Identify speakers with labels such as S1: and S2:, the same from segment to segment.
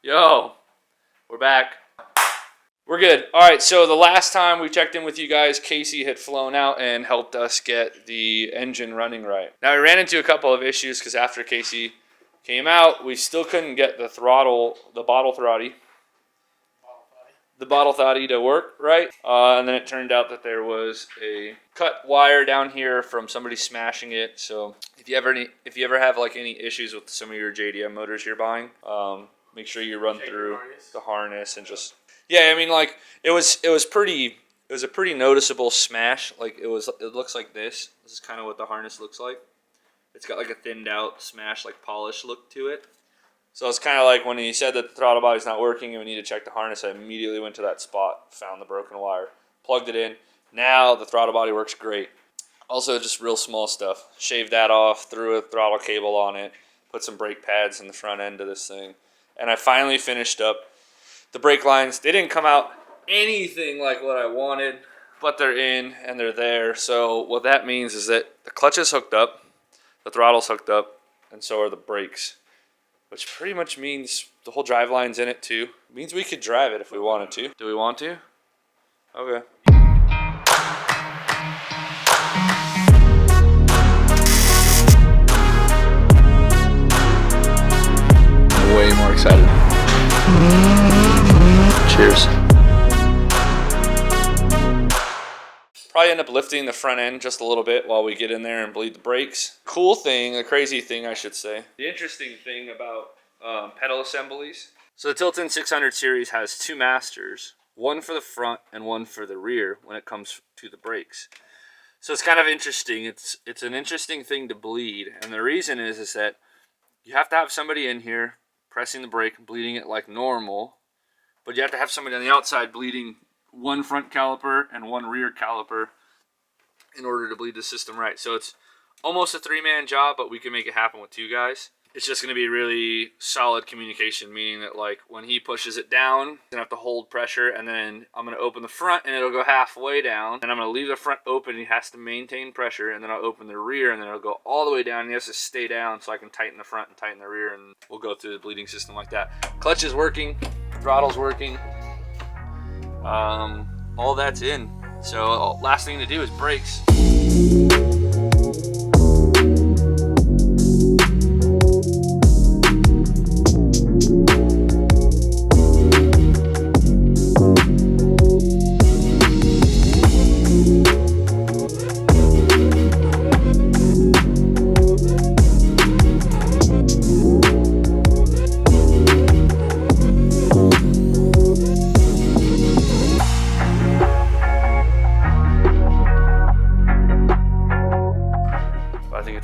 S1: Yo, we're back. We're good. All right, so the last time we checked in with you guys, Casey had flown out and helped us get the engine running right. Now, we ran into a couple of issues because after Casey came out, we still couldn't get the bottle throttly to work right. And then it turned out that there was a cut wire down here from somebody smashing it. So if you ever have like any issues with some of your JDM motors you're buying, make sure you run through the harness and just, yeah, I mean, like it was a pretty noticeable smash. Like it looks like this. This is kind of what the harness looks like. It's got like a thinned out smash, like polished look to it. So it's kind of like when he said that the throttle body's not working and we need to check the harness, I immediately went to that spot, found the broken wire, plugged it in. Now the throttle body works great. Also just real small stuff. Shaved that off, threw a throttle cable on it, put some brake pads in the front end of this thing. And I finally finished up the brake lines. They didn't come out anything like what I wanted, but they're in and they're there. So what that means is that the clutch is hooked up, the throttle's hooked up, and so are the brakes. Which pretty much means the whole drive line's in it too. It means we could drive it if we wanted to. Do we want to? Okay. Way more excited. Cheers. Probably end up lifting the front end just a little bit while we get in there and bleed the brakes. Cool thing, the crazy thing I should say. The interesting thing about pedal assemblies. So the Tilton 600 series has two masters, one for the front and one for the rear when it comes to the brakes. So it's kind of interesting. It's an interesting thing to bleed, and the reason is that you have to have somebody in here pressing the brake and bleeding it like normal, but you have to have somebody on the outside bleeding one front caliper and one rear caliper in order to bleed the system right. So it's almost a three-man job, but we can make it happen with two guys. It's just going to be really solid communication, meaning that like when he pushes it down, he's going to have to hold pressure, and then I'm going to open the front and it'll go halfway down, and I'm going to leave the front open. He has to maintain pressure, and then I'll open the rear, and then it'll go all the way down. He has to stay down so I can tighten the front and tighten the rear, and we'll go through the bleeding system like that. Clutch is working, throttle's working. All that's in. So last thing to do is brakes.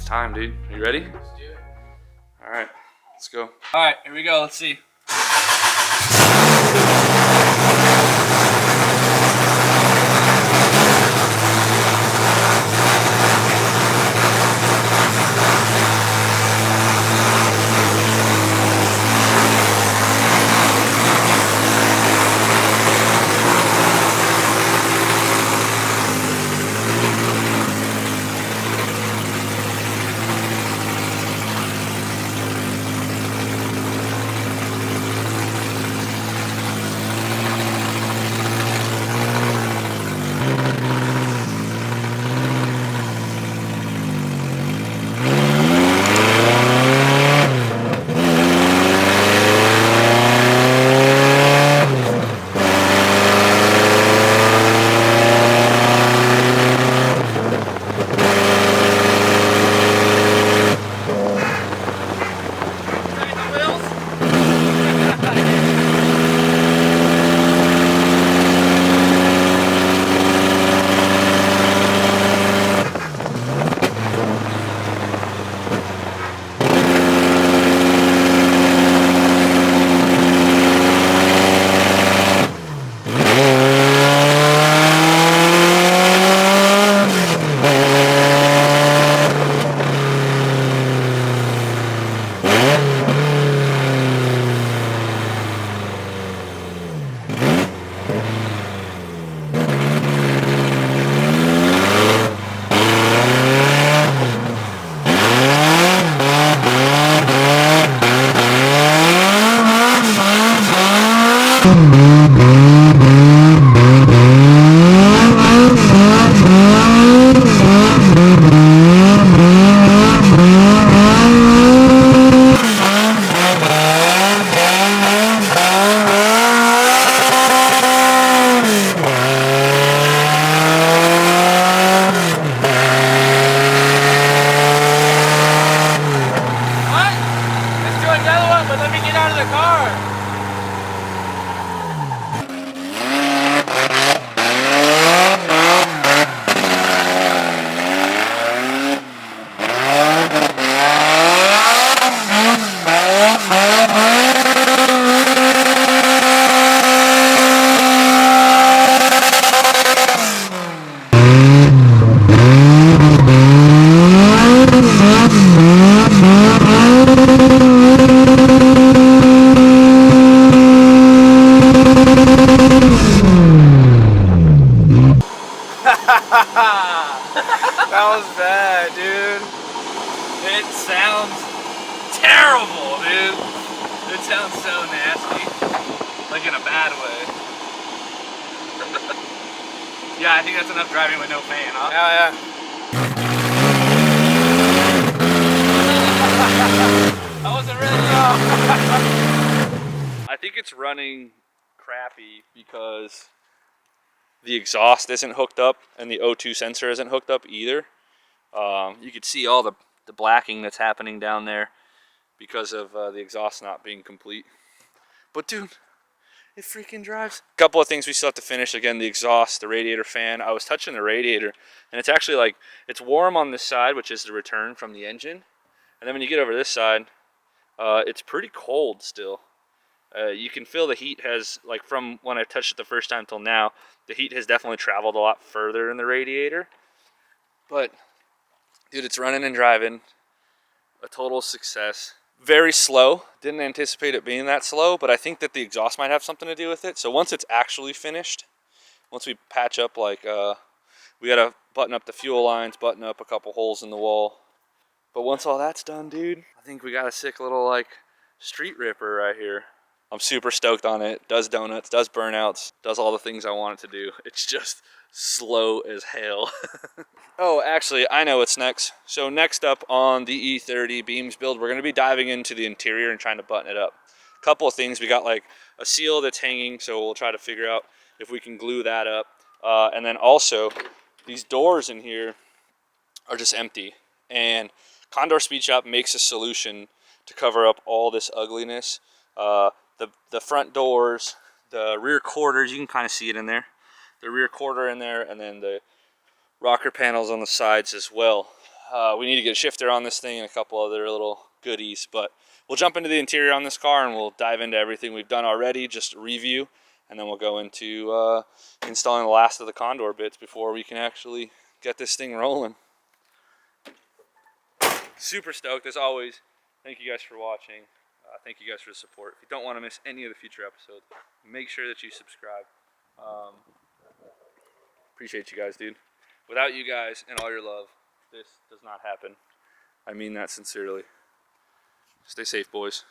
S1: Time, dude. Are you ready?
S2: Let's do it.
S1: All right, let's go. All right, here we go. Let's see. That was bad, dude. It sounds terrible, dude. It sounds so nasty. Like in a bad way. Yeah, I think that's enough driving with no fan, huh? Yeah, yeah. I wasn't ready. I think it's running crappy because the exhaust isn't hooked up and the O2 sensor isn't hooked up either. You could see all the blacking that's happening down there because of the exhaust not being complete. But dude, it freaking drives. A couple of things we still have to finish. Again, the exhaust, the radiator fan. I was touching the radiator and it's actually like, it's warm on this side, which is the return from the engine. And then when you get over this side, it's pretty cold still. You can feel the heat has, like from when I touched it the first time till now, the heat has definitely traveled a lot further in the radiator. But dude, it's running and driving. A total success. Very slow. Didn't anticipate it being that slow, but I think that the exhaust might have something to do with it. So once it's actually finished, once we patch up, like we gotta button up the fuel lines, button up a couple holes in the wall. But once all that's done, dude, I think we got a sick little like street ripper right here. I'm super stoked on it. Does donuts, does burnouts, does all the things I want it to do. It's just slow as hell. Oh, actually, I know what's next. So next up on the E30 Beams build, we're going to be diving into the interior and trying to button it up. A couple of things. We got like a seal that's hanging, so we'll try to figure out if we can glue that up. And then also, these doors in here are just empty. And Condor Speed Shop makes a solution to cover up all this ugliness. The front doors, the rear quarters, you can kind of see it in there. The rear quarter in there, and then the rocker panels on the sides as well. We need to get a shifter on this thing and a couple other little goodies, but we'll jump into the interior on this car and we'll dive into everything we've done already, just a review, and then we'll go into installing the last of the Condor bits before we can actually get this thing rolling. Super stoked as always. Thank you guys for watching. Thank you guys for the support. If you don't want to miss any of the future episodes, make sure that you subscribe. Appreciate you guys, dude. Without you guys and all your love, this does not happen. I mean that sincerely. Stay safe, boys.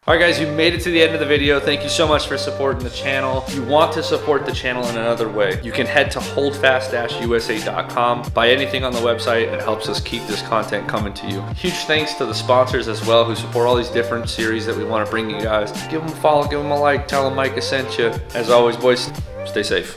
S1: Alright guys, you made it to the end of the video. Thank you so much for supporting the channel. If you want to support the channel in another way, you can head to holdfast-usa.com. Buy anything on the website. It helps us keep this content coming to you. Huge thanks to the sponsors as well who support all these different series that we want to bring you guys. Give them a follow, give them a like, tell them Micah sent you. As always, boys, stay safe.